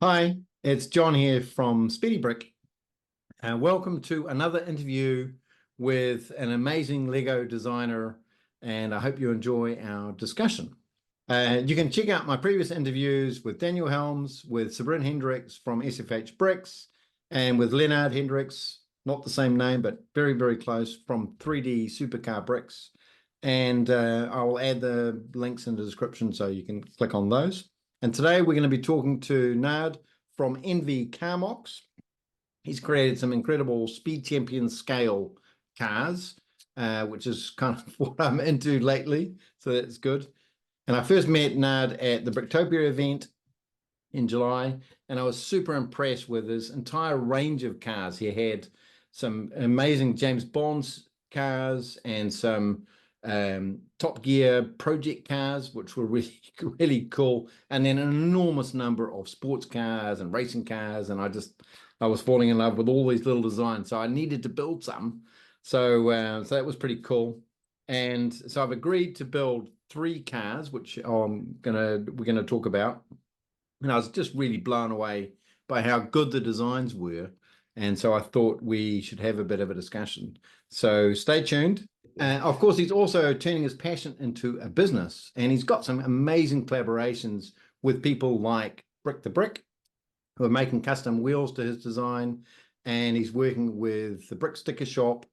Hi, it's John here from Speedy Brick. Welcome to another interview with an amazing Lego designer, and I hope you enjoy our discussion. You can check out my previous interviews with Daniel Helms, with Sabrina Hendricks from SFH Bricks, and with Nard Hendricks, not the same name, but very, very close, from 3D Supercar Bricks. And I will add the links in the description so you can click on those. And today we're going to be talking to Nard from NV Carmocs. He's created some incredible Speed Champion scale cars, which is kind of what I'm into lately. So that's good. And I first met Nard at the Bricktopia event in July, and I was super impressed with his entire range of cars. He had some amazing James Bond cars and some Top Gear project cars, which were really, really cool. And then an enormous number of sports cars and racing cars. And I was falling in love with all these little designs. So I needed to build some. So that was pretty cool. And so I've agreed to build 3 cars, which we're gonna talk about. And I was just really blown away by how good the designs were. And so I thought we should have a bit of a discussion. So stay tuned. Of course, he's also turning his passion into a business, and he's got some amazing collaborations with people like Brickthebrick, who are making custom wheels to his design, and he's working with the Bricksticker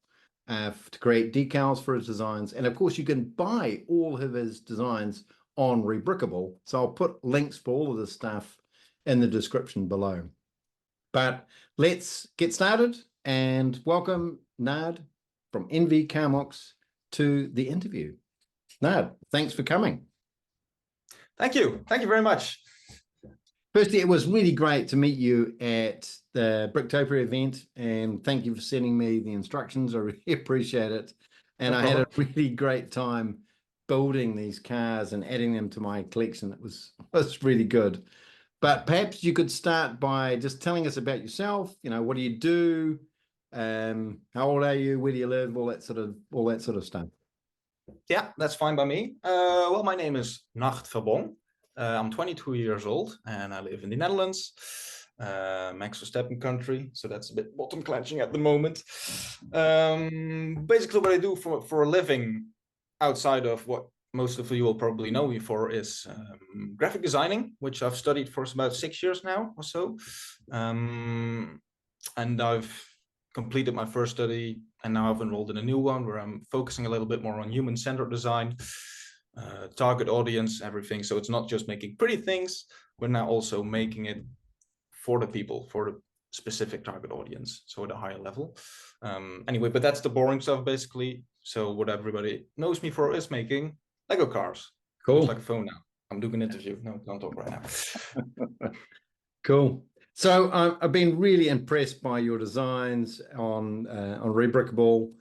to create decals for his designs. And of course, you can buy all of his designs on Rebrickable. So I'll put links for all of this stuff in the description below. But let's get started and welcome Nard from NV Carmocs to the interview. Nard, thanks for coming. Thank you. Thank you very much. Firstly, it was really great to meet you at the Bricktopia event, and thank you for sending me the instructions. I really appreciate it. And I had a really great time building these cars and adding them to my collection. It was really good. But perhaps you could start by just telling us about yourself. You know, what do you do? How old are you? Where do you live? All that sort of stuff. Yeah, that's fine by me. Well, my name is Nard Verbong. I'm 22 years old and I live in the Netherlands, Max Verstappen country. So that's a bit bottom clenching at the moment. Basically, what I do for a living outside of what most of you will probably know me for is graphic designing, which I've studied for about 6 years now or so. And I've completed my first study, and now I've enrolled in a new one where I'm focusing a little bit more on human-centered design, target audience, everything. So it's not just making pretty things, we're now also making it for the people, for the specific target audience, so at a higher level. Anyway, but that's the boring stuff basically. So what everybody knows me for is making Lego cars. Cool. Looks like a phone now. I'm doing an interview. No, don't talk right now. Cool. So I've been really impressed by your designs on Rebrickable,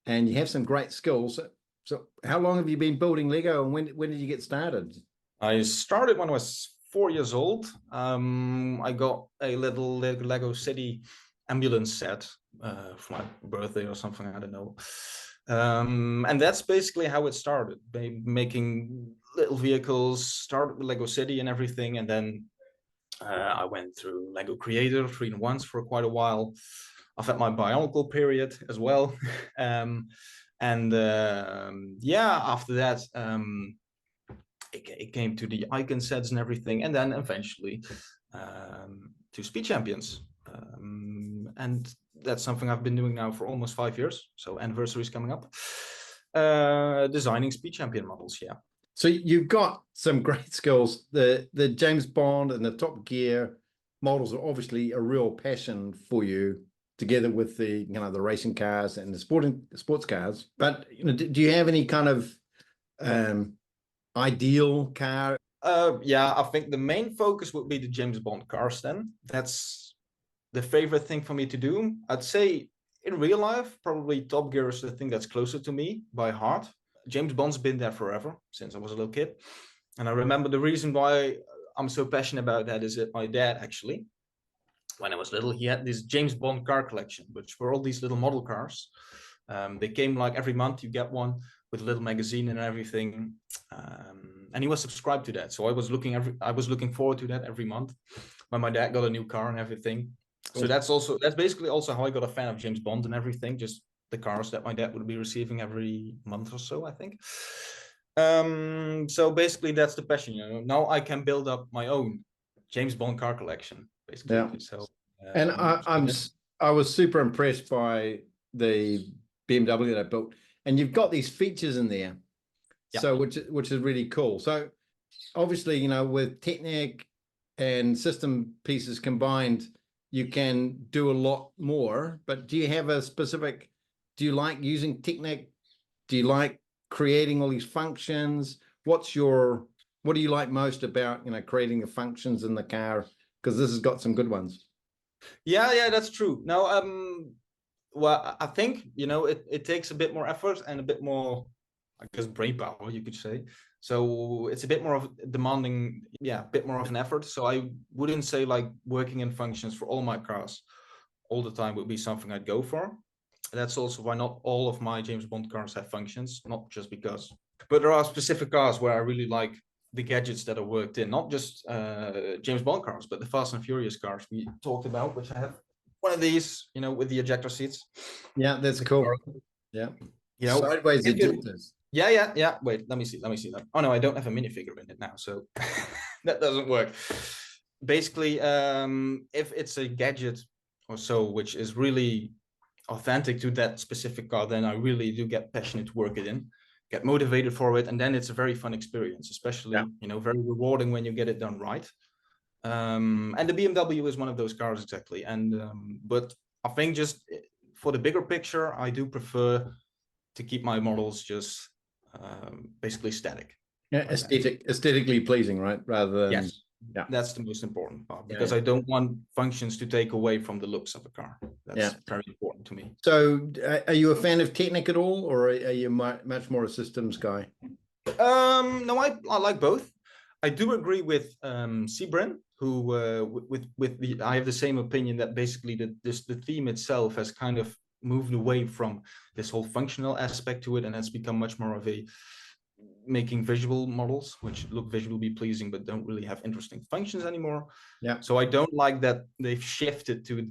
and you have some great skills. So how long have you been building Lego, and when did you get started? I started when I was 4 years old. I got a little Lego City ambulance set for my birthday or something, I don't know. And that's basically how it started, making little vehicles, started with Lego City and everything, and then I went through Lego Creator 3-in-1s for quite a while. I've had my Bionicle period as well. Yeah, after that, it came to the icon sets and everything, and then eventually to Speed Champions. And that's something I've been doing now for almost 5 years. So anniversary is coming up. Designing Speed Champion models, yeah. So you've got some great skills. The James Bond and the Top Gear models are obviously a real passion for you, together with the the racing cars and the sports cars. But do you have any kind of ideal car? Yeah, I think the main focus would be the James Bond cars then. That's the favorite thing for me to do. I'd say in real life, probably Top Gear is the thing that's closer to me by heart. James Bond's been there forever, since I was a little kid. And I remember the reason why I'm so passionate about that is that my dad actually, when I was little, he had this James Bond car collection, which were all these little model cars. They came like every month, you get one with a little magazine and everything. And he was subscribed to that. So I was looking forward to that every month. when my dad got a new car and everything. So that's basically also how I got a fan of James Bond and everything. Just the cars that my dad would be receiving every month or so, I think. So basically that's the passion, you know. Now I can build up my own James Bond car collection, basically. Yeah. So And I was super impressed by the BMW that I built, and you've got these features in there, so which is really cool. So obviously, you know, with Technic and system pieces combined, you can do a lot more. But do you have a specific? Do you like using Technic? Do you like creating all these functions? What do you like most about, you know, creating the functions in the car? Because this has got some good ones. Yeah, that's true. Now, well, I think, you know, it takes a bit more effort and a bit more, I guess, brain power, you could say. So it's a bit more of demanding, a bit more of an effort. So I wouldn't say like working in functions for all my cars all the time would be something I'd go for. That's also why not all of my James Bond cars have functions, not just because. But there are specific cars where I really like the gadgets that are worked in, not just James Bond cars, but the Fast and Furious cars we talked about, which I have one of these, you know, with the ejector seats. Yeah, that's cool. Yeah. You know, sideways ejectors. Yeah. Wait, let me see that. Oh no, I don't have a minifigure in it now, so that doesn't work. Basically, if it's a gadget or so, which is really authentic to that specific car, then I really do get passionate to work it in, get motivated for it, and then it's a very fun experience, especially, you know, very rewarding when you get it done right. And the BMW is one of those cars, exactly. And but I think just for the bigger picture, I do prefer to keep my models just basically static. Yeah, aesthetically pleasing, right? Rather than that's the most important part, because I don't want functions to take away from the looks of a car. That's very important to me. So are you a fan of Technic at all, or are you much more a systems guy? No, I like both. I do agree with Sebren, who with the I have the same opinion that basically the theme itself has kind of moved away from this whole functional aspect to it, and has become much more of a making visual models which look visually pleasing but don't really have interesting functions anymore. So I don't like that they've shifted to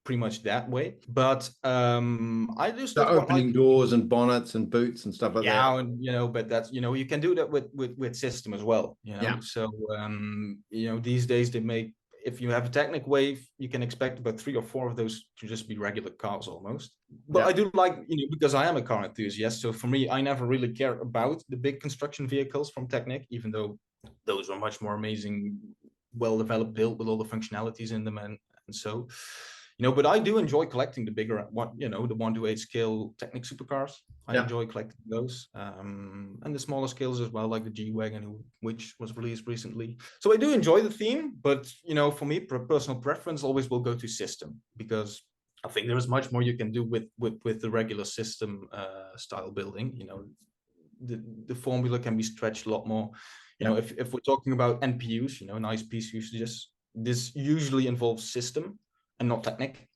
pretty much that way, but I do still opening doors and bonnets and boots and stuff like that. And you know, but that's, you know, you can do that with system as well, you know. So you know, these days they make, if you have a Technic wave, you can expect about 3 or 4 of those to just be regular cars almost. But I do like, you know, because I am a car enthusiast, so for me, I never really cared about the big construction vehicles from Technic, even though those are much more amazing, well-developed built with all the functionalities in them, and so, you know. But I do enjoy collecting the bigger one, you know, the 1/8 scale Technic supercars. I enjoy collecting those, and the smaller scales as well, like the G-Wagon, which was released recently. So I do enjoy the theme, but, you know, for me, personal preference always will go to system, because I think there is much more you can do with the regular system style building. You know, the formula can be stretched a lot more. You know, if we're talking about NPUs, you know, nice piece usages, this usually involves system and not Technic.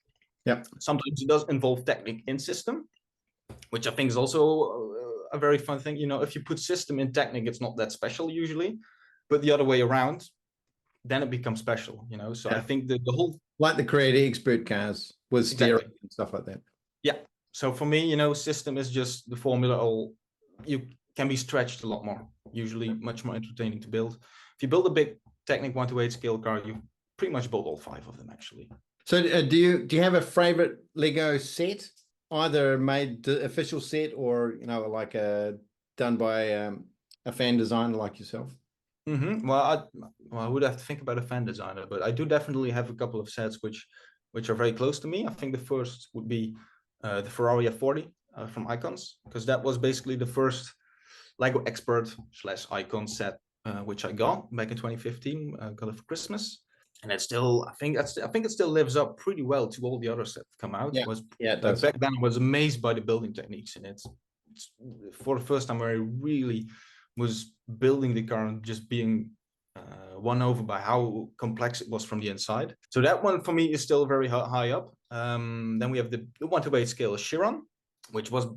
Sometimes it does involve Technic in system, which I think is also a very fun thing. You know, if you put system in Technic, it's not that special usually, but the other way around, then it becomes special, you know. So I think the whole, like the Create Expert cars with steering and stuff like that. So for me, you know, system is just the formula. All you can be stretched a lot more, usually much more entertaining to build. If you build a big Technic 1/8 scale car, you pretty much build all 5 of them actually. So do you have a favorite Lego set, either made the official set, or, you know, like done by a fan designer like yourself? Well, I would have to think about a fan designer, but I do definitely have a couple of sets which are very close to me. I think the first would be the Ferrari F40 from Icons, because that was basically the first Lego Expert / Icon set which I got back in 2015. Got it for Christmas, and it's still, I think it still lives up pretty well to all the other sets that come out. It does. Back then I was amazed by the building techniques in it. It's for the first time where I really was building the car and just being won over by how complex it was from the inside. So that one for me is still very high up. Then we have the 1/8 scale Chiron, which was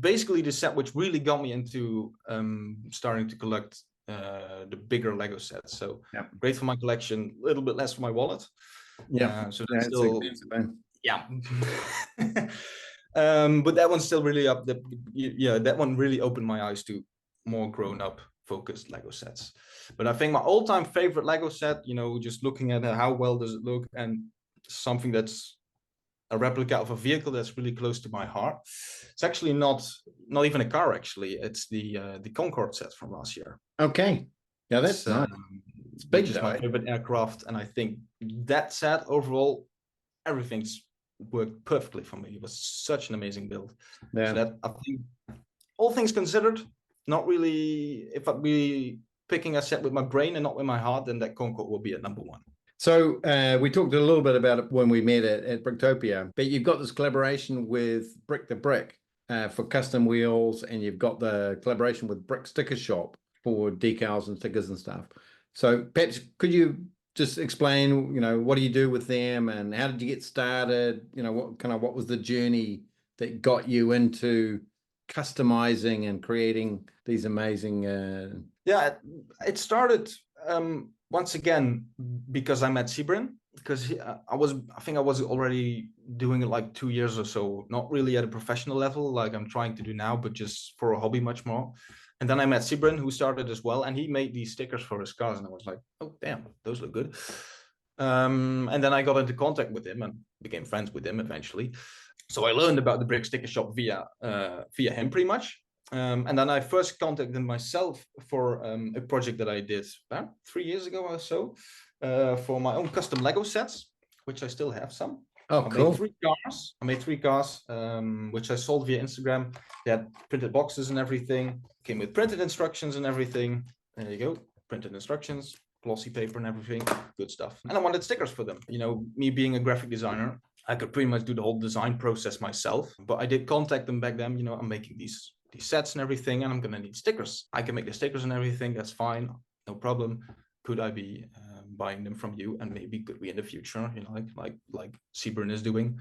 basically the set which really got me into starting to collect the bigger Lego sets. So Yeah. great for my collection, a little bit less for my wallet. Yeah. So Yeah, that's it's still, expensive, eh? yeah. But that one's still really up. Yeah, that one really opened my eyes to more grown-up focused Lego sets. But I think my all-time favorite Lego set, you know, just looking at how well does it look, and something that's a replica of a vehicle that's really close to my heart. It's actually not even a car. Actually, it's the Concorde set from last year. Okay. Yeah, that's nice. It's big, which is though, my favorite aircraft, and I think that set overall, everything's worked perfectly for me. It was such an amazing build. Yeah. So that, I think, all things considered, not really. If I'd be picking a set with my brain and not with my heart, then that Concorde will be at number one. So we talked a little bit about it when we met at Bricktopia, but you've got this collaboration with Brickthebrick for custom wheels, and you've got the collaboration with Bricksticker for decals and stickers and stuff. So perhaps could you just explain, you know, what do you do with them, and how did you get started? You know, what was the journey that got you into customizing and creating these amazing Yeah, it started once again because I met Sibrin, because I think I was already doing it like 2 years or so, not really at a professional level like I'm trying to do now, but just for a hobby much more. And then I met Sibrin, who started as well, and he made these stickers for his cars, and I was like, oh damn, those look good. And then I got into contact with him and became friends with him eventually. So I learned about the Bricksticker via him pretty much. And then I first contacted myself for a project that I did about 3 years ago or so for my own custom Lego sets, which I still have some. Oh, cool. I made three cars, which I sold via Instagram. They had printed boxes and everything. Came with printed instructions and everything. There you go, printed instructions, glossy paper and everything, good stuff. And I wanted stickers for them. You know, me being a graphic designer, I could pretty much do the whole design process myself. But I did contact them back then. You know, I'm making these sets and everything, and I'm gonna need stickers. I can make the stickers and everything. That's fine, no problem. Could I be buying them from you, and maybe could we in the future, you know, like Sibrin is doing,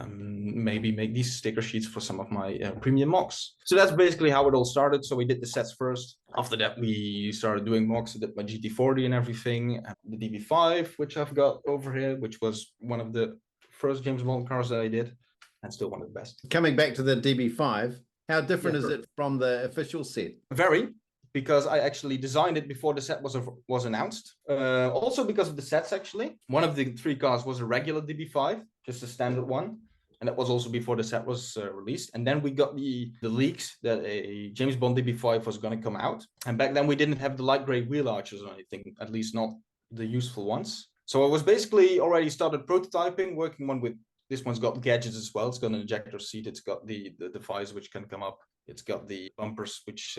maybe make these sticker sheets for some of my premium mocks. So that's basically how it all started. So we did the sets first. After that, we started doing mocks. I did my GT40 and everything, and the DB5, which I've got over here, which was one of the first James Bond cars that I did, and still one of the best. Coming back to the DB5, how different is it from the official set? Very, because I actually designed it before the set was announced. Also because of the sets, actually. One of the three cars was a regular DB5, just a standard one. And that was also before the set was released. And then we got the leaks that a James Bond DB5 was going to come out. And back then we didn't have the light gray wheel arches or anything, at least not the useful ones. So I was basically already started prototyping, working on with, this one's got gadgets as well. It's got an ejector seat. It's got the visor, which can come up. It's got the bumpers, which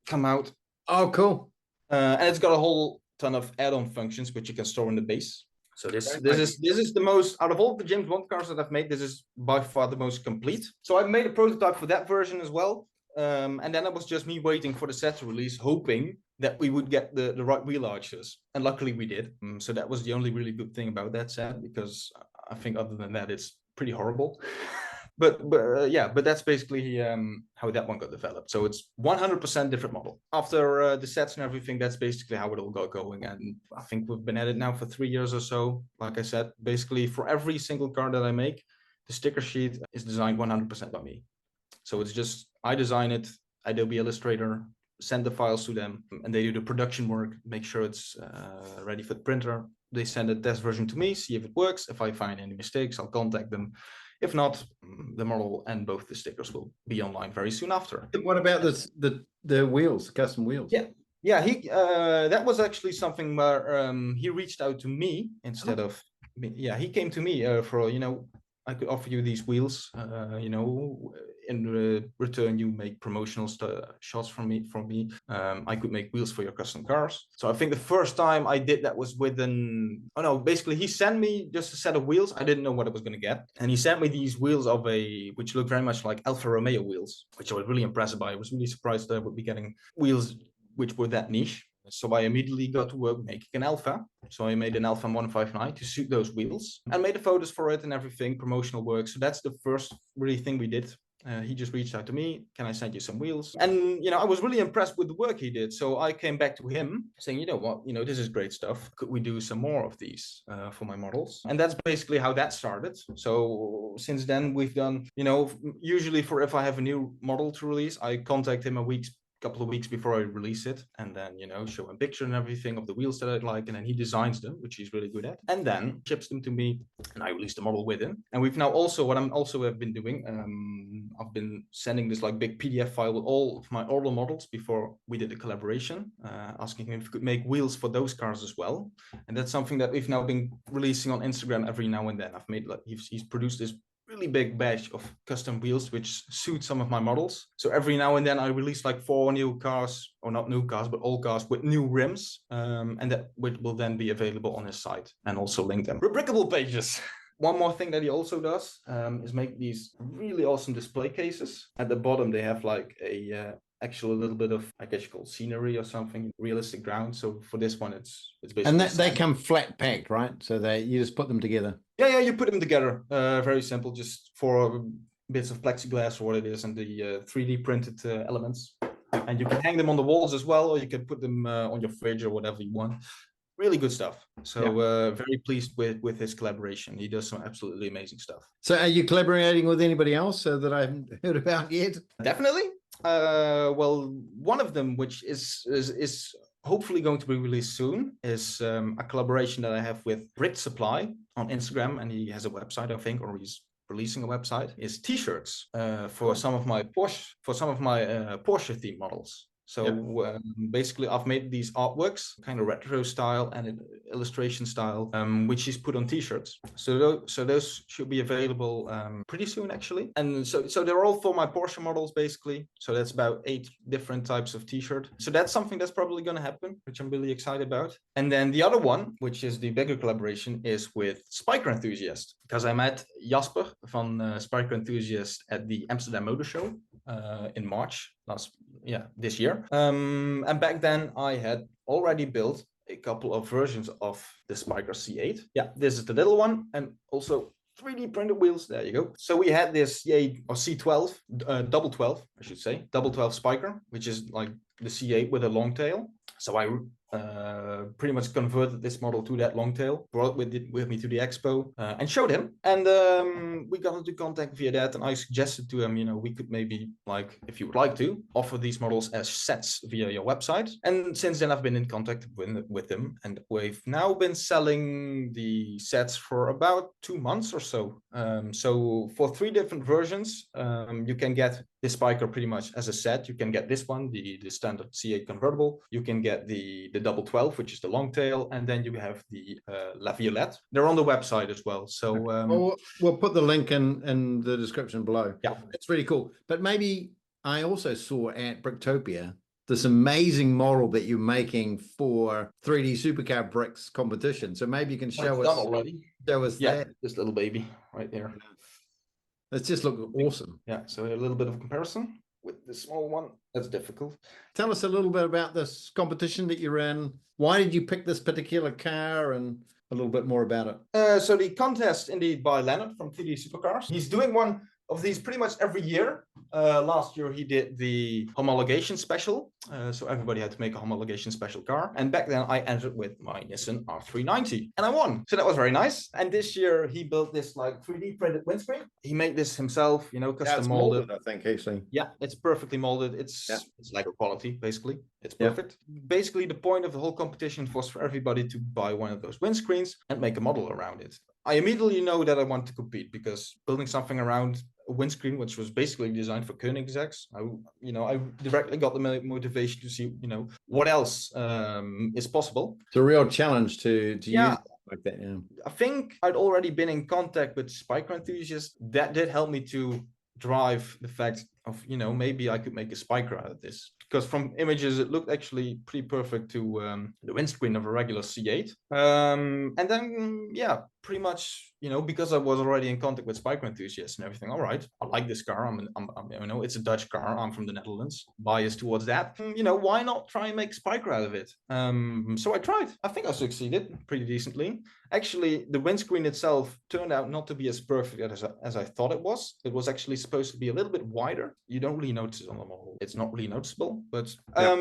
come out. Oh, cool. And it's got a whole ton of add-on functions, which you can store in the base. So this is the most, out of all the James Bond cars that I've made, this is by far the most complete. So I made a prototype for that version as well. And then it was just me waiting for the set to release, hoping that we would get the right wheel arches. And luckily we did. So that was the only really good thing about that set, because I think other than that, it's pretty horrible. But that's basically how that one got developed. So it's 100% different model. After the sets and everything, that's basically how it all got going. And I think we've been at it now for 3 years or so. Like I said, basically for every single car that I make, the sticker sheet is designed 100% by me. So it's just, I design it, Adobe Illustrator, send the files to them, and they do the production work, make sure it's ready for the printer. They send a test version to me, see if it works. If I find any mistakes, I'll contact them. If not, the model and both the stickers will be online very soon after. What about the wheels, custom wheels? Yeah, he that was actually something where he reached out to me instead of me. Yeah, he came to me for, you know, I could offer you these wheels, you know, in return you make promotional shots from me. I could make wheels for your custom cars. So I think the first time I did that was basically he sent me just a set of wheels. I didn't know what I was going to get. And he sent me these wheels which look very much like Alfa Romeo wheels, which I was really impressed by. I was really surprised that I would be getting wheels which were that niche. So I immediately got to work making an Alpha. So I made an Alpha 159 to suit those wheels and made the photos for it and everything, promotional work. So that's the first really thing we did. He just reached out to me. Can I send you some wheels? And, you know, I was really impressed with the work he did. So I came back to him saying, you know what, you know, this is great stuff. Could we do some more of these for my models? And that's basically how that started. So since then we've done, you know, usually for if I have a new model to release, I contact him couple of weeks before I release it, and then, you know, show him picture and everything of the wheels that I'd like, and then he designs them, which he's really good at, and then ships them to me, and I release the model with him. And we've now also, what I'm also have been doing, I've been sending this like big PDF file with all of my order models before we did the collaboration, asking him if he could make wheels for those cars as well. And that's something that we've now been releasing on Instagram every now and then. I've made like he's produced this really big batch of custom wheels which suit some of my models. So every now and then I release like 4 new cars, or not new cars, but old cars with new rims, and that will then be available on his site, and also link them. Rebrickable pages. One more thing that he also does is make these really awesome display cases. At the bottom they have like a actual little bit of, I guess you call it scenery or something, realistic ground. So for this one it's basically, and that they come flat packed, right? So you just put them together. Yeah, you put them together. Very simple, just 4 bits of plexiglass or what it is, and the 3D printed elements. And you can hang them on the walls as well, or you can put them on your fridge or whatever you want. Really good stuff. So very pleased with his collaboration. He does some absolutely amazing stuff. So are you collaborating with anybody else that I haven't heard about yet? Definitely. Well, one of them, which is hopefully going to be released soon, is a collaboration that I have with Brick Supply on Instagram, and he has a website, I think, or he's releasing a website. Is t-shirts for some of my Porsche theme models. So basically I've made these artworks, kind of retro style and illustration style, which he's put on t-shirts. So those should be available pretty soon, actually. And so they're all for my Porsche models, basically. So that's about 8 different types of t-shirt. So that's something that's probably going to happen, which I'm really excited about. And then the other one, which is the bigger collaboration, is with Spiker Enthusiast, because I met Jasper van Spiker Enthusiast at the Amsterdam Motor Show in March this year. And back then I had already built a couple of versions of the Spiker C8. Yeah, this is the little one, and also 3D printed wheels. There you go. So we had this C8 or C12, double 12, I should say, double 12 Spiker, which is like the C8 with a long tail. So I pretty much converted this model to that long tail, brought it with me to the expo, and showed him. And we got into contact via that, and I suggested to him, you know, we could maybe, like, if you would like to, offer these models as sets via your website. And since then I've been in contact with him, and we've now been selling the sets for about 2 months or so. So for 3 different versions, you can get this Spiker pretty much as a set. You can get this one, the standard C8 convertible. You can get the double 12, which is the long tail, and then you have the La Violette. They're on the website as well. So we'll put the link in the description below. Yeah, it's really cool. But maybe I also saw at Bricktopia this amazing model that you're making for 3D supercar bricks competition. So maybe you can show us already. Show us that. This little baby right there. Let's just look awesome. Yeah, so a little bit of comparison with the small one. That's difficult. Tell us a little bit about this competition that you're in. Why did you pick this particular car, and a little bit more about it? So the contest indeed by Leonard from 3D Supercars. He's doing one of these pretty much every year. Last year he did the homologation special, so everybody had to make a homologation special car, and back then I entered with my Nissan R390 and I won, so that was very nice. And this year he built this like 3D printed windscreen. He made this himself, you know, custom molded. I think actually, yeah, it's perfectly molded. It's Lego quality, basically. It's perfect. Basically the point of the whole competition was for everybody to buy one of those windscreens and make a model around it. I immediately know that I want to compete, because building something around a windscreen, which was basically designed for Koenigseggs, I directly got the motivation to see, you know, what else is possible. It's a real challenge to use like that. Yeah, I think I'd already been in contact with Spiker Enthusiasts. That did help me to drive the fact of, you know, maybe I could make a Spiker out of this, because from images it looked actually pretty perfect to the windscreen of a regular C8. And then pretty much, because I was already in contact with Spyker enthusiasts and everything. All right, I like this car. It's a Dutch car. I'm from the Netherlands, biased towards that. Why not try and make Spyker out of it? So I tried. I think I succeeded pretty decently. Actually, the windscreen itself turned out not to be as perfect as I thought it was. It was actually supposed to be a little bit wider. You don't really notice it on the model. It's not really noticeable, but yeah,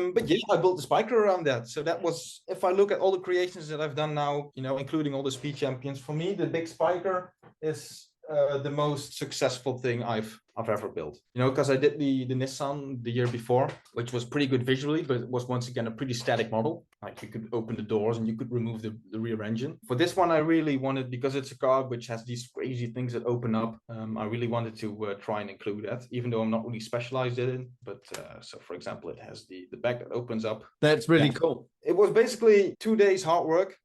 I built the Spyker around that. So that was, if I look at all the creations that I've done now, including all the speed champions, for me, the big Spyker is the most successful thing I've ever built. Because I did the Nissan the year before, which was pretty good visually, but it was once again a pretty static model. Like you could open the doors and you could remove the rear engine. For this one, I really wanted, because it's a car which has these crazy things that open up, I really wanted to try and include that, even though I'm not really specialized in it. But so, for example, it has the back that opens up. That's really cool. It was basically 2 days hard work.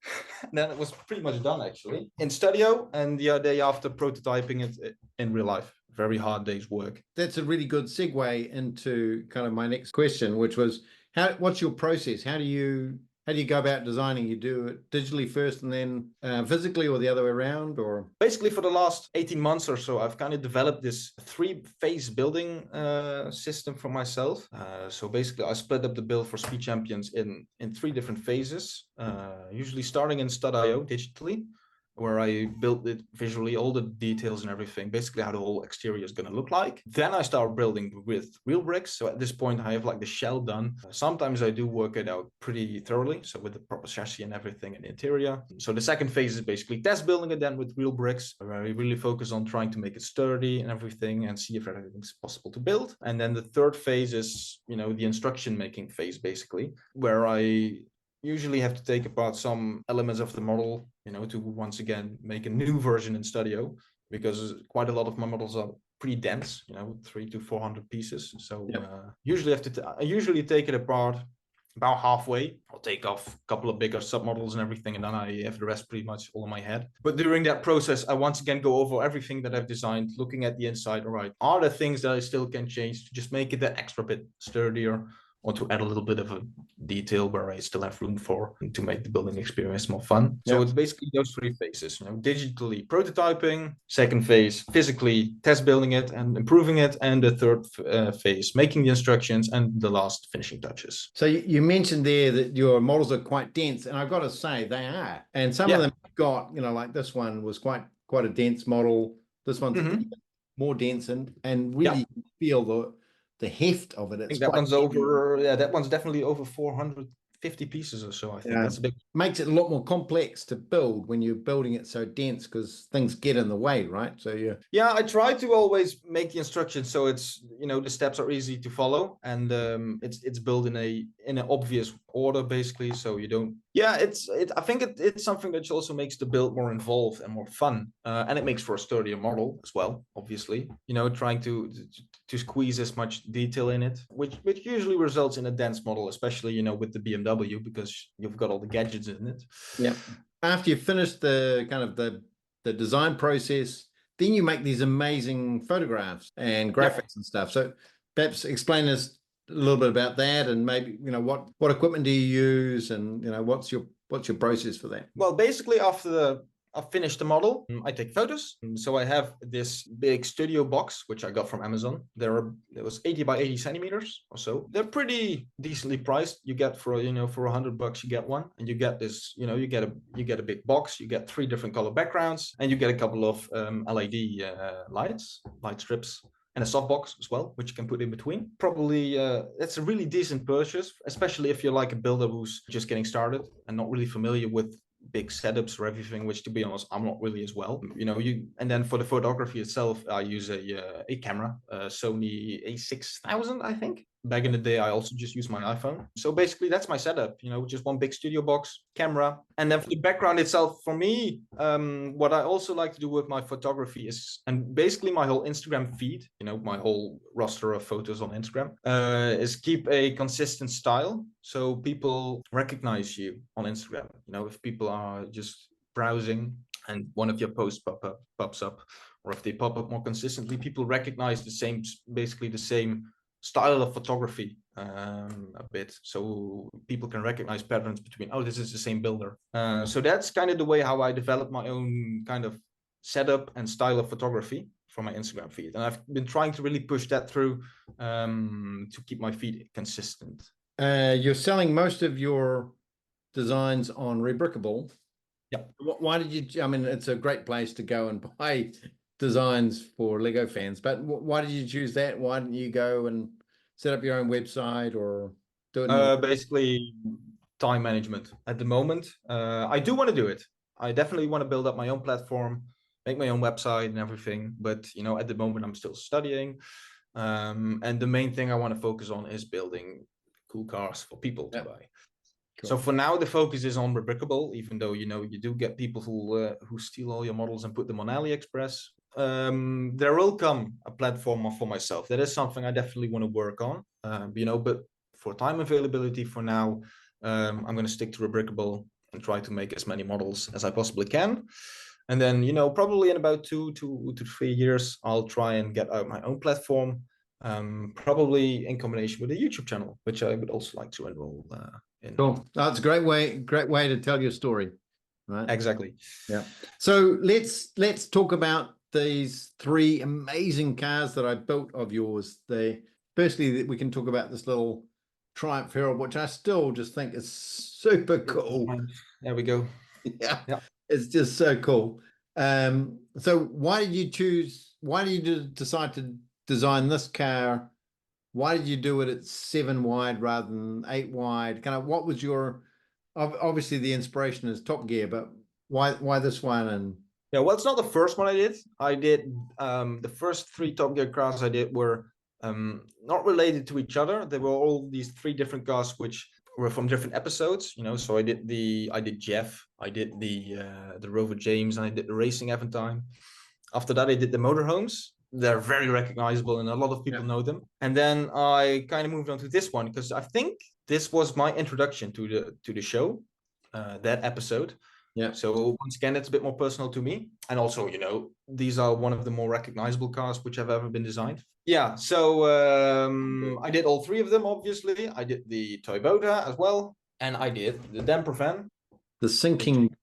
And then it was pretty much done, actually, in studio, and the day after prototyping it in real life. Very hard day's work. That's a really good segue into kind of my next question, which was, what's your process? How do you go about designing? You do it digitally first and then physically, or the other way around? Or basically, for the last 18 months or so, I've kind of developed this 3-phase building system for myself. So basically, I split up the build for Speed Champions in 3 different phases, usually starting in Stud.io digitally, where I built it visually, all the details and everything, basically how the whole exterior is going to look like. Then I start building with real bricks. So at this point, I have like the shell done. Sometimes I do work it out pretty thoroughly, so with the proper chassis and everything in the interior. So the second phase is basically test building it then with real bricks, where I really focus on trying to make it sturdy and everything and see if everything's possible to build. And then the third phase is, the instruction making phase, basically, where I usually have to take apart some elements of the model, to once again make a new version in Studio, because quite a lot of my models are pretty dense, 300 to 400 pieces. So usually I usually take it apart about halfway. I'll take off a couple of bigger submodels and everything, and then I have the rest pretty much all in my head. But during that process, I once again go over everything that I've designed, looking at the inside. All right, are there things that I still can change to just make it that extra bit sturdier, or to add a little bit of a detail where I still have room for, to make the building experience more fun. So it's basically those 3 phases, digitally prototyping, second phase, physically test building it and improving it, and the third phase, making the instructions, and the last finishing touches. So you mentioned there that your models are quite dense, and I've got to say they are. And some of them got, like this one was quite a dense model. This one's more dense and really feel the heft of it. I think that one's over. Yeah, that one's definitely over 450 pieces or so. I think that's a big. Makes it a lot more complex to build when you're building it so dense, because things get in the way, right? So yeah, I try to always make the instructions so it's the steps are easy to follow, and it's built in an obvious order, basically, so you don't. Yeah, I think it's something that also makes the build more involved and more fun, and it makes for a sturdier model as well, obviously. Trying to squeeze as much detail in it, which usually results in a dense model, especially with the BMW, because you've got all the gadgets in it. Yeah. After you finish the kind of the design process, then you make these amazing photographs and graphics and stuff. So perhaps explain us a little bit about that, and maybe what equipment do you use, and what's your process for that? Well, basically, after I finished the model, I take photos. So I have this big studio box, which I got from Amazon. It was 80 by 80 centimeters or so. They're pretty decently priced. You get for $100, you get one, and you get this, you get a big box. You get 3 different color backgrounds, and you get a couple of LED light strips, and a softbox as well, which you can put in between. Probably that's a really decent purchase, especially if you're like a builder who's just getting started and not really familiar with big setups or everything, which, to be honest, I'm not really as well. And then for the photography itself, I use a camera, Sony A6000, I think. Back in the day, I also just used my iPhone. So basically, that's my setup, just one big studio box, camera. And then for the background itself, for me, what I also like to do with my photography is, and basically my whole Instagram feed, my whole roster of photos on Instagram, is keep a consistent style. So people recognize you on Instagram. If people are just browsing and one of your posts pops up, or if they pop up more consistently, people recognize basically the same style of photography a bit, so people can recognize patterns between, oh, this is the same builder. So that's kind of the way how I developed my own kind of setup and style of photography for my Instagram feed, and I've been trying to really push that through to keep my feed consistent. You're selling most of your designs on Rebrickable. Yeah. Why did you? I mean, it's a great place to go and buy designs for Lego fans, but why did you choose that? Why didn't you go and set up your own website or do it? Basically, time management at the moment. I do want to do it. I definitely want to build up my own platform, make my own website and everything. But at the moment I'm still studying, and the main thing I want to focus on is building cool cars for people to buy. Cool. So for now, the focus is on Rebrickable, even though you do get people who steal all your models and put them on AliExpress. There will come a platform for myself. That is something I definitely want to work on. But for time availability for now, I'm going to stick to Rebrickable and try to make as many models as I possibly can. And then, probably in about 2 to 3 years, I'll try and get out my own platform, probably in combination with a YouTube channel, which I would also like to enroll in. Cool. That's a great way to tell your story, right? Exactly. Yeah. So let's talk about these 3 amazing cars that I built of yours. Firstly, we can talk about this little Triumph Herald, which I still just think is super cool. There we go. Yeah. It's just so cool. So why did you decide to design this car? Why did you do it at 7 wide rather than 8 wide? Kind of what was your, obviously the inspiration is Top Gear, but why this one? And yeah, well, it's not the first one I did. I did the first 3 Top Gear cars I did were not related to each other. They were all these 3 different cars which were from different episodes, so I did Jeff, I did the Rover James, and I did the Racing Aventine. After that I did the motorhomes. They're very recognizable and a lot of people know them. And then I kind of moved on to this one because I think this was my introduction to the show, that episode. Yeah. So once again, it's a bit more personal to me. And also, these are one of the more recognizable cars which have ever been designed. Yeah. So I did all 3 of them, obviously. I did the Toyota as well. And I did the damper van. The sinking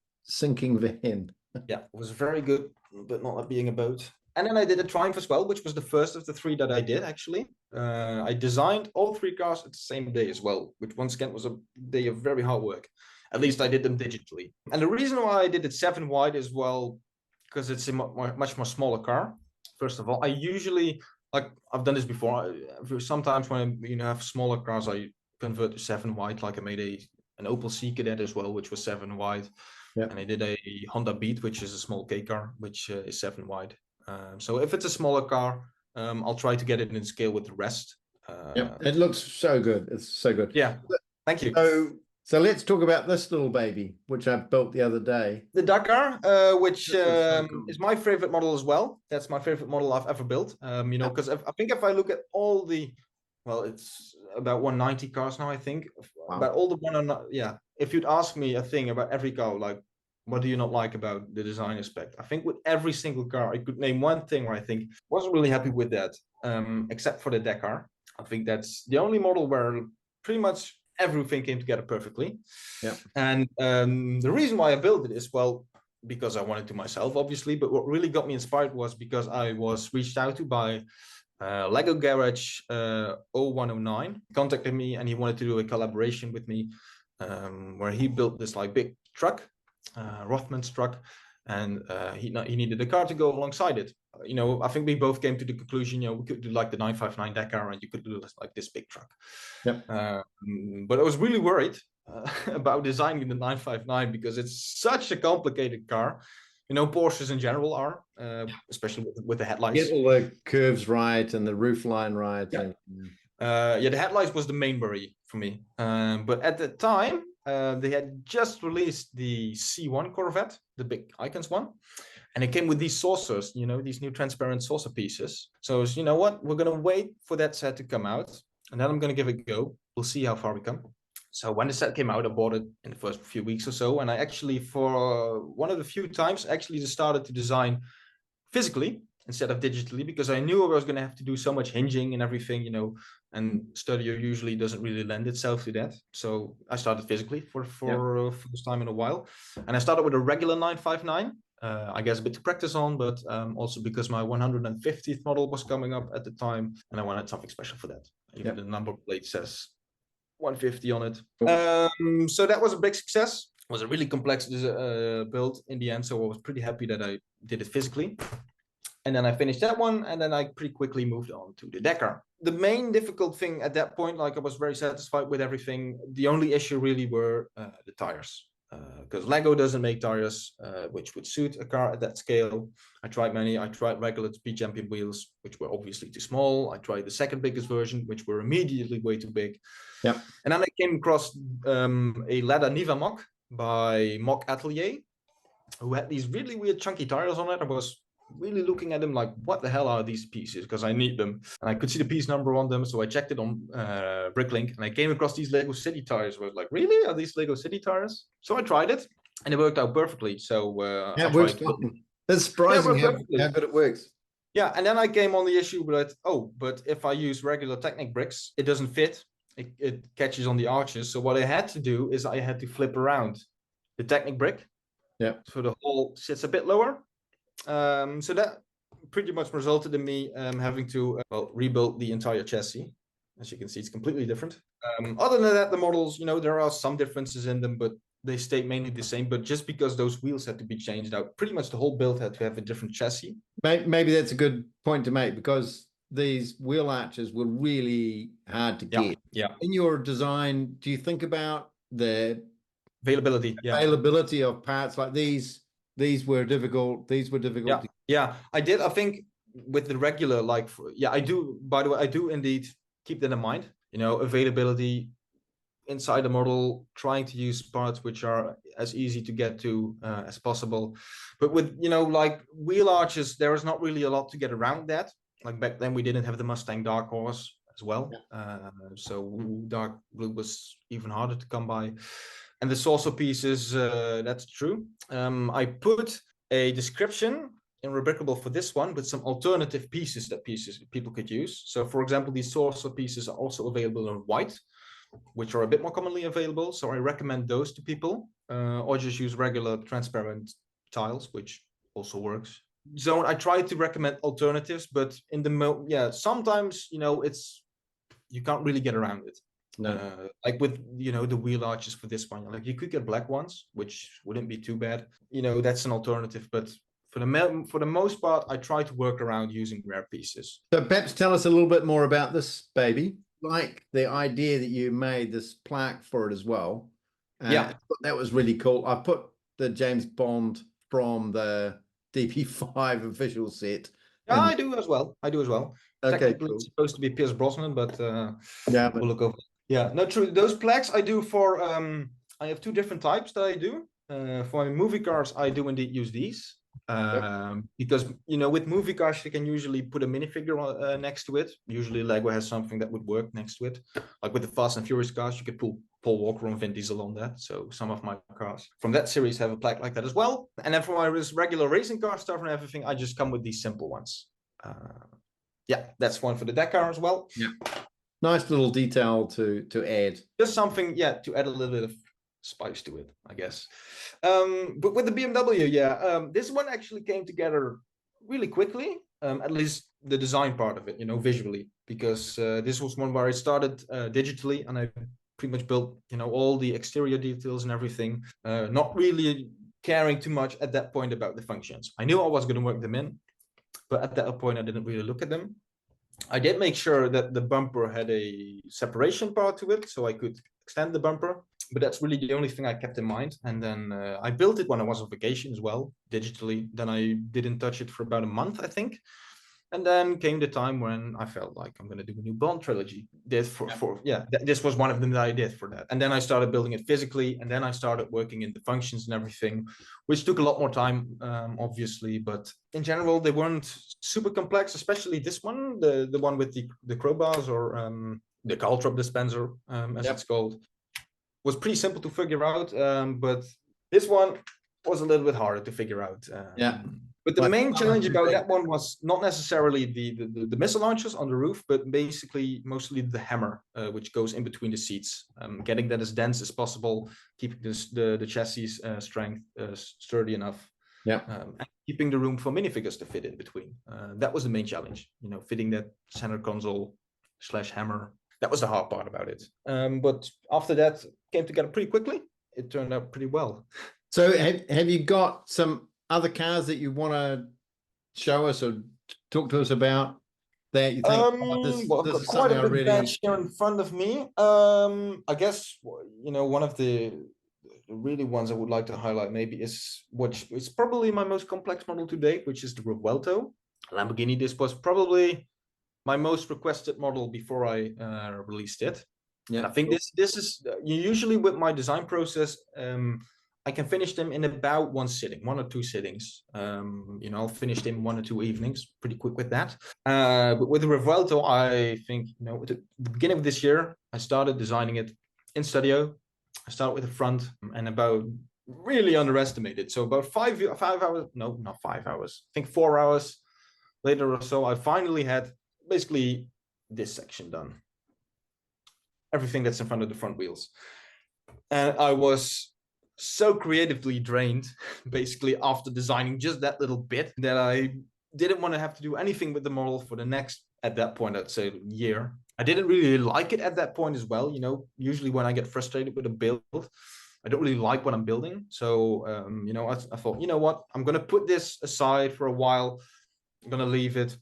van. Yeah, it was very good, but not like being a boat. And then I did a Triumph as well, which was the first of the 3 that I did, actually. I designed all 3 cars at the same day as well, which once again was a day of very hard work. At least I did them digitally. And the reason why I did it 7 wide as well, because it's a much more smaller car. First of all, I usually, like I've done this before, sometimes when I have smaller cars, I convert to 7 wide, like I made an Opel Sea Cadet as well, which was 7 wide. Yep. And I did a Honda Beat, which is a small K car, which is 7 wide. So if it's a smaller car, I'll try to get it in scale with the rest. Yeah, it looks so good. It's so good. Yeah, thank you. So let's talk about this little baby, which I built the other day. The Dakar, which is my favorite model as well. That's my favorite model I've ever built. Because I think if I look at all the, well, it's about 190 cars now, I think. Wow. About all the if you'd ask me a thing about every car, like, what do you not like about the design aspect? I think with every single car, I could name one thing where I think wasn't really happy with that, except for the Dakar. I think that's the only model where pretty much everything came together perfectly. Yeah. And the reason why I built it is, well, because I wanted to myself, obviously, but what really got me inspired was because I was reached out to by Lego Garage 0109, contacted me and he wanted to do a collaboration with me where he built this like big truck, Rothman's truck, and he needed a car to go alongside it. I think we both came to the conclusion, we could do like the 959 Dakar and you could do like this big truck. Yep. But I was really worried about designing the 959 because it's such a complicated car. Porsches in general are, especially with the headlights. Get all the curves right and the roof line right. Yeah. The headlights was the main worry for me. But at the time, they had just released the C1 Corvette, the big Icons one. And it came with these saucers, these new transparent saucer pieces. So, you know what? We're going to wait for that set to come out. And then I'm going to give it a go. We'll see how far we come. So when the set came out, I bought it in the first few weeks or so. And I actually, for one of the few times, actually started to design physically instead of digitally, because I knew I was going to have to do so much hinging and everything, you know, and Studio usually doesn't really lend itself to that. So I started physically for first time in a while. And I started with a regular 959. I guess a bit to practice on, but also because my 150th model was coming up at the time, and I wanted something special for that. Even the number plate says 150 on it. So that was a big success. It was a really complex build in the end, so I was pretty happy that I did it physically. And then I finished that one, and then I pretty quickly moved on to the Dakar. The main difficult thing at that point, like I was very satisfied with everything. The only issue really were the tires. Because Lego doesn't make tires which would suit a car at that scale. I tried many. I tried regular speed champion wheels, which were obviously too small. I tried the second biggest version, which were immediately way too big. Yeah. And then I came across a Lada Niva Mock by Mock Atelier, who had these really weird chunky tires on it. I was really looking at them like, what the hell are these pieces? Because I need them. And I could see the piece number on them. So I checked it on Bricklink, and I came across these Lego City tires. I was like, really? Are these Lego City tires? So I tried it, and it worked out perfectly. So it works. It's surprising how good it works. Yeah, and then I came on the issue that, but if I use regular Technic bricks, it doesn't fit. It catches on the arches. So what I had to do is I had to flip around the Technic brick. Yeah. So the hole sits a bit lower. So that pretty much resulted in me having to rebuild the entire chassis. As you can see, it's completely different. Other than that, the models, you know, there are some differences in them, but they stay mainly the same. But just because those wheels had to be changed out, pretty much the whole build had to have a different chassis. Maybe that's a good point to make, because these wheel arches were really hard to get. Yeah. In your design, do you think about the availability of parts like these? These were difficult. These were difficult. Yeah, I did. I think with the regular, I do. By the way, I do indeed keep that in mind. You know, availability inside the model, trying to use parts which are as easy to get to as possible. But with, you know, like wheel arches, there is not really a lot to get around that. Like back then, we didn't have the Mustang Dark Horse as well. So dark blue was even harder to come by. And the saucer pieces, that's true. I put a description in Rebrickable for this one with some alternative pieces that people could use. So for example, these saucer pieces are also available in white, which are a bit more commonly available. So I recommend those to people, or just use regular transparent tiles, which also works. So I try to recommend alternatives, but in the sometimes, you know, you can't really get around it. No. Like with, you know, the wheel arches for this one, like you could get black ones, which wouldn't be too bad. You know, that's an alternative, but for the most part, I try to work around using rare pieces. So perhaps tell us a little bit more about this baby. Like the idea that you made this plaque for it as well. That was really cool. I put the James Bond from the DP5 official set. Yeah, I do as well. Okay, Technically, cool. It's supposed to be Pierce Brosnan, but but we'll look over. Yeah, no, true. Those plaques I do for, I have two different types that I do. For my movie cars, I do indeed use these. Because, you know, with movie cars, you can usually put a minifigure next to it. Usually Lego has something that would work next to it. Like with the Fast and Furious cars, you could pull Paul Walker and Vin Diesel on that. So some of my cars from that series have a plaque like that as well. And then for my regular racing car stuff and everything, I just come with these simple ones. That's one for the Dakar as well. Yeah. Nice little detail to add. Just something, to add a little bit of spice to it, I guess. But with the BMW, this one actually came together really quickly, at least the design part of it, you know, visually, because this was one where I started digitally, and I pretty much built, you know, all the exterior details and everything, not really caring too much at that point about the functions. I knew I was going to work them in, but at that point I didn't really look at them. I did make sure that the bumper had a separation part to it, so I could extend the bumper, but that's really the only thing I kept in mind. And then I built it when I was on vacation as well, digitally. Then I didn't touch it for about a month, I think. And then came the time when I felt like I'm going to do a new Bond trilogy. This was one of them that I did for that. And then I started building it physically, and then I started working in the functions and everything, which took a lot more time, obviously. But in general, they weren't super complex, especially this one, the one with the crowbars, or the caltrop dispenser, as it's called, was pretty simple to figure out. But this one was a little bit harder to figure out. But the Like, main challenge too about big. that one was not necessarily the missile launchers on the roof, but basically mostly the hammer, which goes in between the seats, getting that as dense as possible, keeping the chassis strength sturdy enough, Yeah. and keeping the room for minifigures to fit in between. That was the main challenge, fitting that center console / hammer. That was the hard part about it. But after that, came together pretty quickly. It turned out pretty well. So have you got some other cars that you want to show us or talk to us about that you think, oh, this Well, I've got is quite something a I big really... batch here in front of me. I guess one of the really ones I would like to highlight maybe is it's probably my most complex model to date, which is the Revuelto Lamborghini. This was probably my most requested model before I released it. Yeah, and I think this is usually with my design process. I can finish them in about 1 or 2 sittings. I'll finish them 1 or 2 evenings, pretty quick with that. But with the Revuelto, I think, at the beginning of this year, I started designing it in studio. I started with the front and about really underestimated. So about 5 hours, no, not 5 hours, I think 4 hours later or so, I finally had basically this section done. Everything that's in front of the front wheels. And I was so creatively drained, basically, after designing just that little bit, that I didn't want to have to do anything with the model for the next, at that point, I'd say, year. I didn't really like it at that point as well. Usually when I get frustrated with a build, I don't really like what I'm building. So, I thought, you know what, I'm going to put this aside for a while. I'm going to leave it,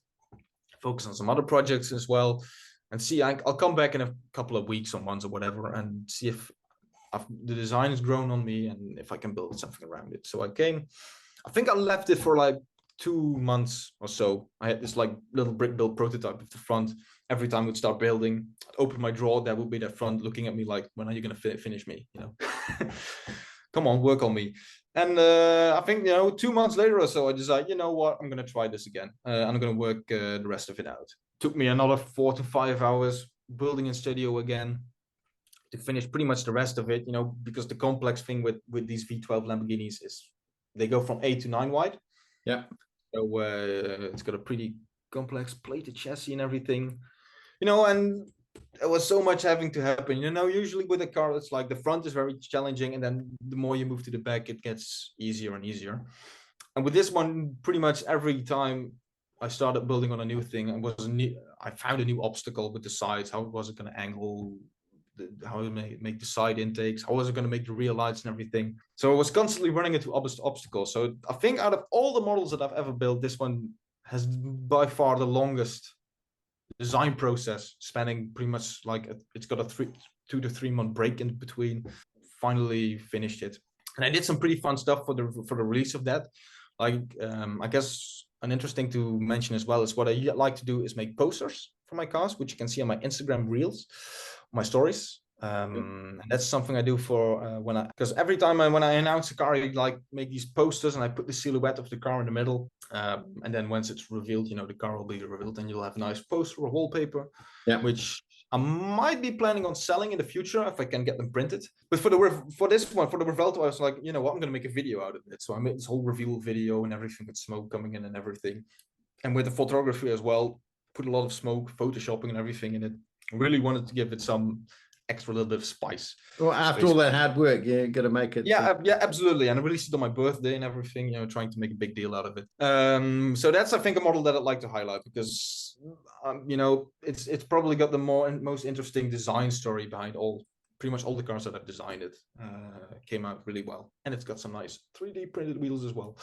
focus on some other projects as well, and see, I'll come back in a couple of weeks or months or whatever and see if the design has grown on me and if I can build something around it. So I think I left it for like 2 months or so. I had this like little brick build prototype of the front. Every time we'd start building, I'd open my drawer, that would be the front looking at me like, when are you going to finish me? Come on, work on me. And I think, 2 months later or so, I decided, you know what, I'm going to try this again. I'm going to work the rest of it out. Took me another 4 to 5 hours building in studio again to finish pretty much the rest of it, because the complex thing with these V12 Lamborghinis is they go from 8 to 9 wide. Yeah. So it's got a pretty complex plated chassis and everything, and there was so much having to happen. Usually with a car, it's like the front is very challenging, and then the more you move to the back, it gets easier and easier. And with this one, pretty much every time I started building on a new thing, I found a new obstacle with the sides. How was it going to angle? How to make the side intakes? How was it going to make the rear lights and everything? So I was constantly running into obstacles. So I think out of all the models that I've ever built, this one has by far the longest design process, spanning pretty much like it's got a 2 to 3 month break in between. Finally finished it, and I did some pretty fun stuff for the release of that. Like I guess an interesting to mention as well is what I like to do is make posters for my cars, which you can see on my Instagram reels, my stories. And that's something I do for because every time when I announce a car, I like make these posters and I put the silhouette of the car in the middle. And then once it's revealed, the car will be revealed and you'll have a nice poster or wallpaper, which I might be planning on selling in the future if I can get them printed. But for this one, for the Revuelto, I was like, you know what, I'm going to make a video out of it. So I made this whole reveal video and everything with smoke coming in and everything. And with the photography as well, put a lot of smoke, photoshopping and everything in it. I really wanted to give it some extra little bit of spice. Well, after all that hard work, you got to make it. Yeah, absolutely. And I released it on my birthday and everything, trying to make a big deal out of it. So that's, I think, a model that I'd like to highlight because, it's probably got the most interesting design story behind pretty much all the cars that I've designed. It came out really well. And it's got some nice 3D printed wheels as well.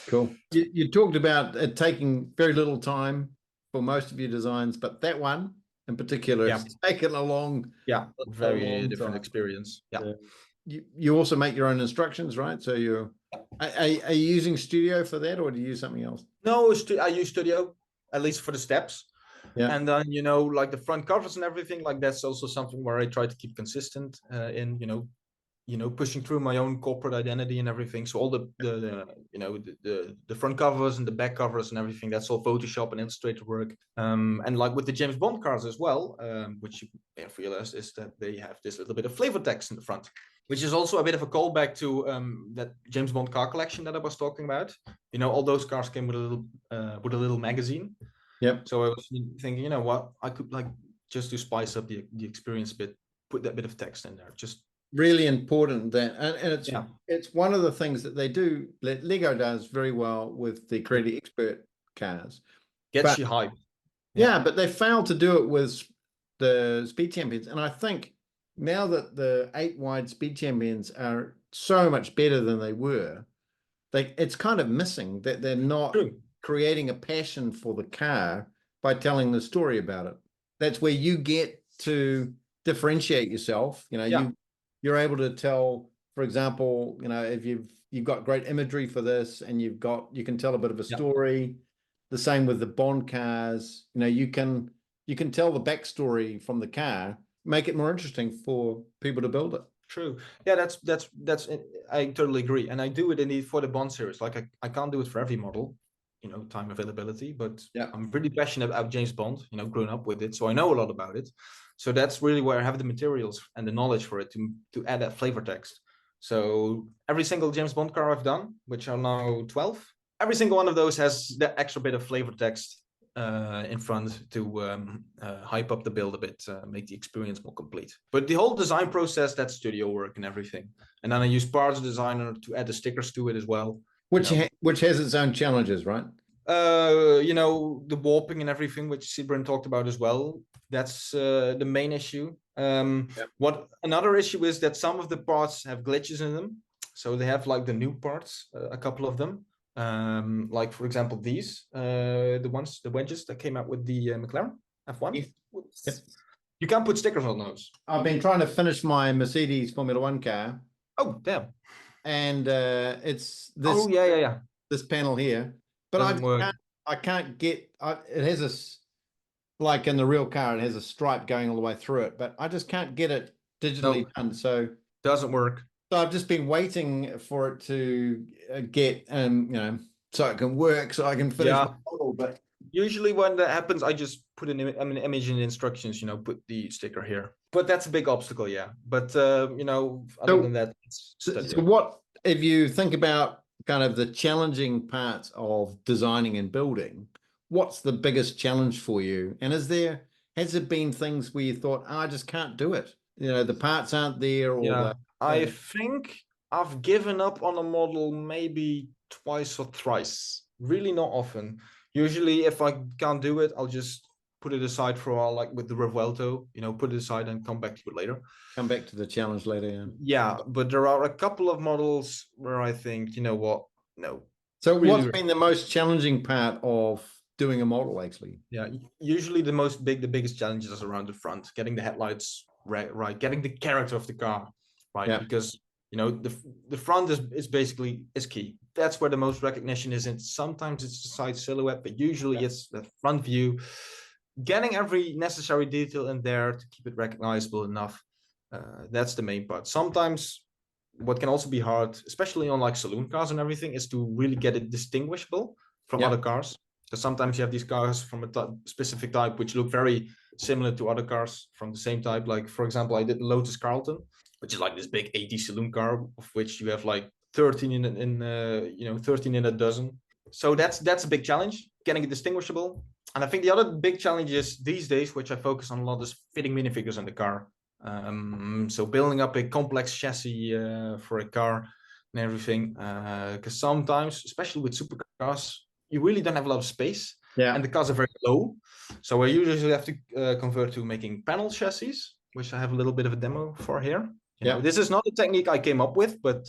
Cool. You talked about it taking very little time for most of your designs, but that one in particular, it's taken a long, very different experience. You also make your own instructions, right? So are you using Studio for that, or do you use something else? No, I use Studio, at least for the steps. And then like the front covers and everything, like that's also something where I try to keep consistent in pushing through my own corporate identity and everything. So all the front covers and the back covers and everything, that's all Photoshop and Illustrator work. And like with the James Bond cars as well, which you may have realized is that they have this little bit of flavor text in the front. Which is also a bit of a callback to that James Bond car collection that I was talking about. You know, all those cars came with a little magazine. Yep. So I was thinking, you know what, I could like just to spice up the experience a bit, put that bit of text in there. Just really important that, and it's one of the things that they do, that Lego does very well with the Creative Expert cars. Gets you hype. Yeah, but they failed to do it with the Speed Champions. And I think now that the 8-wide Speed Champions are so much better than they were, it's kind of missing that they're not creating a passion for the car by telling the story about it. That's where you get to differentiate yourself. You know, you're able to tell, for example, you know, if you've got great imagery for this, and you can tell a bit of a story. The same with the Bond cars. You know, you can tell the backstory from the car, make it more interesting for people to build it. True. Yeah, that's I totally agree. And I do it indeed for the Bond series. Like I can't do it for every model, you know, time availability, but I'm really passionate about James Bond, you know, grown up with it. So I know a lot about it. So that's really where I have the materials and the knowledge for it to add that flavor text. So every single James Bond car I've done, which are now 12, every single one of those has that extra bit of flavor text in front to hype up the build a bit, make the experience more complete. But the whole design process, that's studio work and everything. And then I use Parts Designer to add the stickers to it as well. Which has its own challenges, right? You know, the warping and everything, which Sibrin talked about as well. That's the main issue. What another issue is that some of the parts have glitches in them. So they have like the new parts, a couple of them. Like for example, these, the wedges that came out with the McLaren F1. Yep. You can't put stickers on those. I've been trying to finish my Mercedes Formula One car. Oh, damn. And it's this. Oh, yeah. This panel here, but I can't get. It has a, like in the real car, it has a stripe going all the way through it, but I just can't get it digitally done. So doesn't work. So I've just been waiting for it to get, you know, so it can work, so I can finish my model. But usually when that happens, I just put an image in the instructions, you know, put the sticker here. But that's a big obstacle, yeah. But you know, other than that, so what if you think about kind of the challenging parts of designing and building? What's the biggest challenge for you? And has there been things where you thought, oh, I just can't do it? You know, the parts aren't there, or I think I've given up on a model maybe twice or thrice. Really not often. Usually if I can't do it, I'll just put it aside for a while, like with the Revuelto, you know, put it aside and come back to it later. Come back to the challenge later, yeah. But there are a couple of models where I think, you know what, no. So what's been the most challenging part of doing a model, actually? Yeah, usually the biggest challenges is around the front, getting the headlights right, getting the character of the car right, because you know the front is basically key. That's where the most recognition is, and sometimes it's the side silhouette, but usually it's the front view. Getting every necessary detail in there to keep it recognizable enough, that's the main part. Sometimes what can also be hard, especially on like saloon cars and everything, is to really get it distinguishable from other cars. Because sometimes you have these cars from a specific type which look very similar to other cars from the same type. Like for example, I did Lotus Carlton, which is like this big 80 saloon car, of which you have like 13 in a dozen. So that's a big challenge, getting it distinguishable. And I think the other big challenge is these days, which I focus on a lot, is fitting minifigures in the car. So building up a complex chassis for a car and everything, because sometimes, especially with supercars, you really don't have a lot of space, and the cars are very low. So I usually have to convert to making panel chassis, which I have a little bit of a demo for here. You know, this is not a technique I came up with, but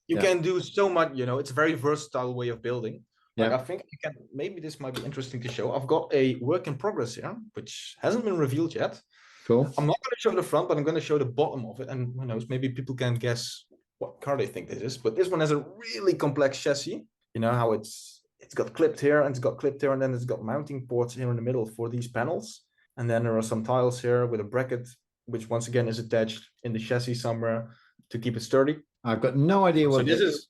you can do so much. You know, it's a very versatile way of building. Like, I think you can. Maybe this might be interesting to show. I've got a work in progress here, which hasn't been revealed yet. Cool. I'm not going to show the front, but I'm going to show the bottom of it, and who knows, maybe people can guess what car they think this is. But this one has a really complex chassis. You know how it's got clipped here and it's got clipped here, and then it's got mounting ports here in the middle for these panels. And then there are some tiles here with a bracket, which once again is attached in the chassis somewhere to keep it sturdy. I've got no idea what this is.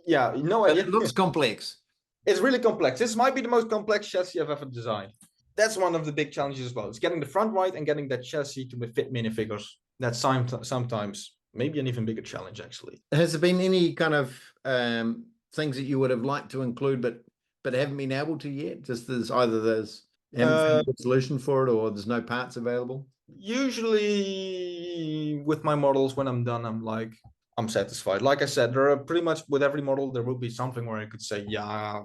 Yeah, no idea. It looks complex. It's really complex. This might be the most complex chassis I've ever designed. That's one of the big challenges as well. It's getting the front right and getting that chassis to fit minifigures. That's sometimes maybe an even bigger challenge, actually. Has there been any kind of things that you would have liked to include, but haven't been able to yet? Just haven't found a good solution for it, or there's no parts available? Usually with my models, when I'm done, I'm satisfied. Like I said, there are pretty much with every model, there will be something where I could say, yeah,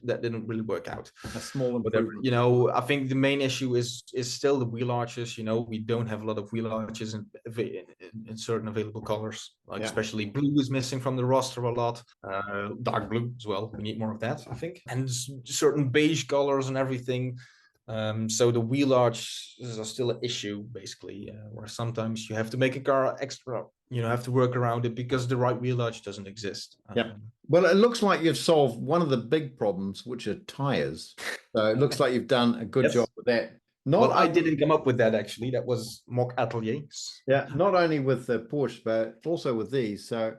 that didn't really work out. A small Whatever, improvement. you know, I think the main issue is still the wheel arches. You know, we don't have a lot of wheel arches in certain available colors, like especially blue is missing from the roster a lot. Dark blue as well. We need more of that, I think, and certain beige colors and everything. So the wheel arches are still an issue, basically, where sometimes you have to make a car extra, you know, have to work around it because the right wheel arch doesn't exist. Yeah. Well, it looks like you've solved one of the big problems, which are tires. So it looks like you've done a good job with that. Well, I didn't come up with that, actually. That was Mock Ateliers. Yeah, not only with the Porsche, but also with these. So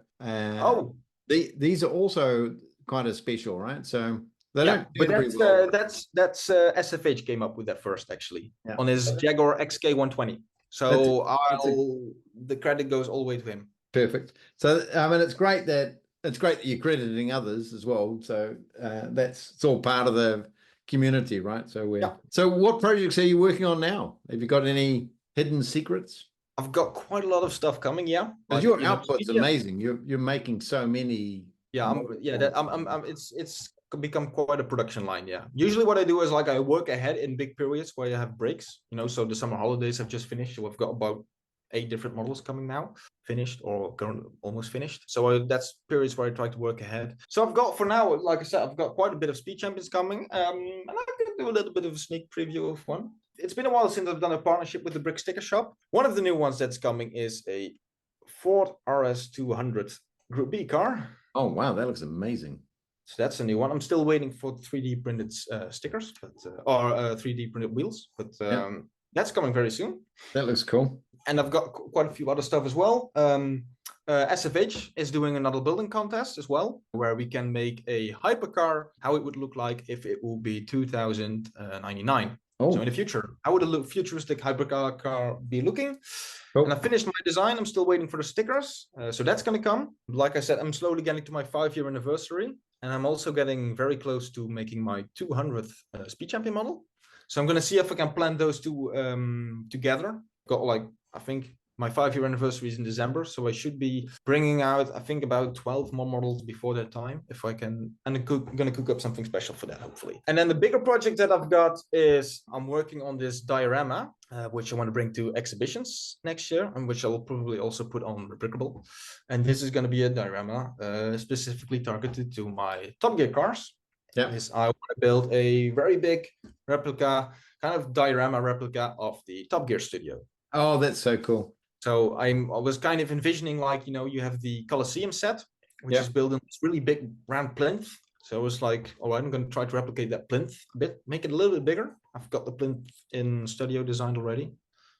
these are also kind of special, right? So they don't. But that's SFH came up with that first, actually, on his Jaguar XK120. So the credit goes all the way to him. Perfect. So I mean, it's great that you're crediting others as well. So it's all part of the community, right? So so what projects are you working on now? Have you got any hidden secrets? I've got quite a lot of stuff coming. Yeah, but your output's amazing. You're making so many. It's become quite a production line. Yeah, usually what I do is like I work ahead in big periods where you have breaks, you know. So the summer holidays have just finished, so I've got about 8 different models coming now, finished or almost finished. So that's periods where I try to work ahead. So I've got, for now, like I said, I've got quite a bit of speed champions coming, and I can do a little bit of a sneak preview of one. It's been a while since I've done a partnership with the Bricksticker One of the new ones that's coming is a Ford RS200 Group B car. Oh wow, that looks amazing. So that's a new one. I'm still waiting for 3D printed stickers, but or 3D printed wheels, but that's coming very soon. That looks cool. And I've got quite a few other stuff as well. SFH is doing another building contest as well, where we can make a hypercar, how it would look like if it will be 2099. So in the future, how would a futuristic hypercar car be looking? And I finished my design. I'm still waiting for the stickers. So that's going to come. Like I said, I'm slowly getting to my 5-year anniversary. And I'm also getting very close to making my 200th Speed Champion model. So I'm going to see if I can plan those two together. Got like, I think my 5-year anniversary is in December. So I should be bringing out, I think, about 12 more models before that time, if I can. And I'm going to cook up something special for that, hopefully. And then the bigger project that I've got is I'm working on this diorama, which I want to bring to exhibitions next year, and which I will probably also put on Rebrickable. And this is going to be a diorama specifically targeted to my Top Gear cars. I want to build a very big replica, kind of diorama replica of the Top Gear studio. Oh, that's so cool. So I was kind of envisioning, like, you know, you have the Colosseum set, which is built in this really big round plinth. So I was like, oh, I'm going to try to replicate that plinth a bit, make it a little bit bigger. I've got the plinth in studio designed already.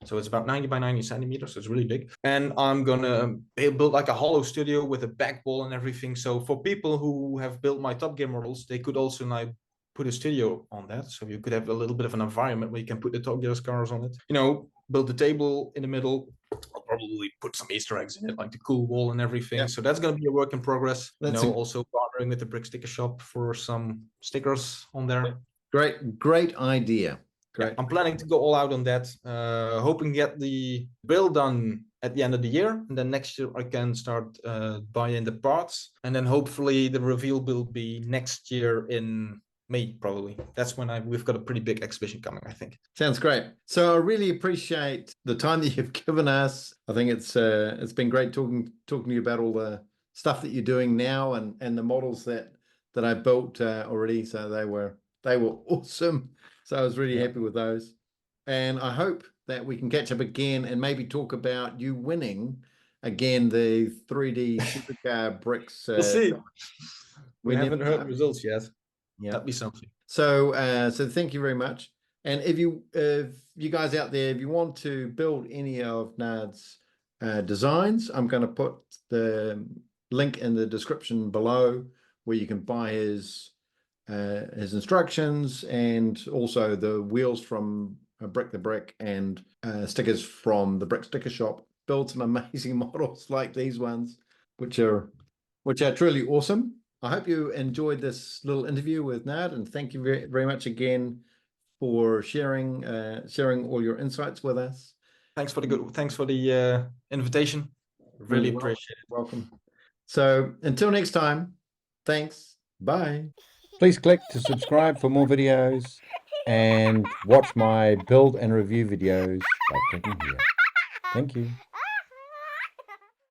So it's about 90 by 90 centimeters. So it's really big. And I'm going to build like a hollow studio with a back wall and everything. So for people who have built my Top Gear models, they could also now put a studio on that. So you could have a little bit of an environment where you can put the Top Gear cars on it. You know, build the table in the middle. I'll probably put some Easter eggs in it, like the cool wall and everything. So that's going to be a work in progress. Also partnering with the Bricksticker for some stickers on there. Great idea. Great. I'm planning to go all out on that, hoping to get the build done at the end of the year. And then next year I can start buying the parts. And then hopefully the reveal will be next year in May, probably. That's when we've got a pretty big exhibition coming, I think. Sounds great. So I really appreciate the time that you've given us. I think it's been great talking to you about all the stuff that you're doing now and the models that I built already. So they were awesome. So I was really happy with those. And I hope that we can catch up again and maybe talk about you winning again the 3D supercar bricks. We'll see. We haven't heard results yet. Yeah, that'd be something. So thank you very much. And if you guys out there, if you want to build any of Nard's designs, I'm going to put the link in the description below where you can buy his instructions and also the wheels from Brickthebrick and stickers from the Bricksticker Shop. build some amazing models like these ones, which are truly awesome. I hope you enjoyed this little interview with Nard, and thank you very, very much again for sharing all your insights with us. Thanks for the invitation. Really You're appreciate it. welcome. So until next time, thanks. Bye. Please click to subscribe for more videos and watch my build and review videos by clicking here. Thank you.